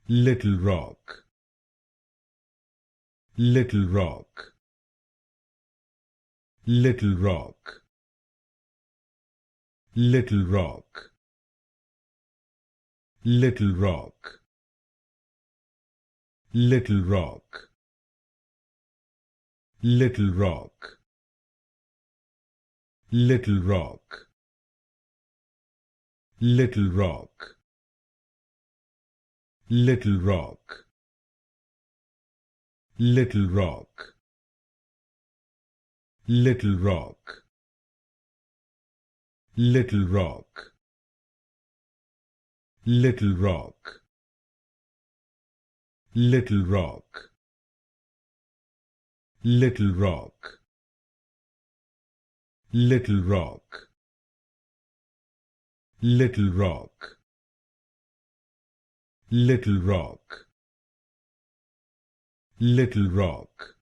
Little rock, little rock, little rock, little rock, little rock, little rock, little rock, little rock, little rock, little rock, little rock, little rock, little rock, little rock, little rock, little rock, little rock, little rock, little rock, little rock,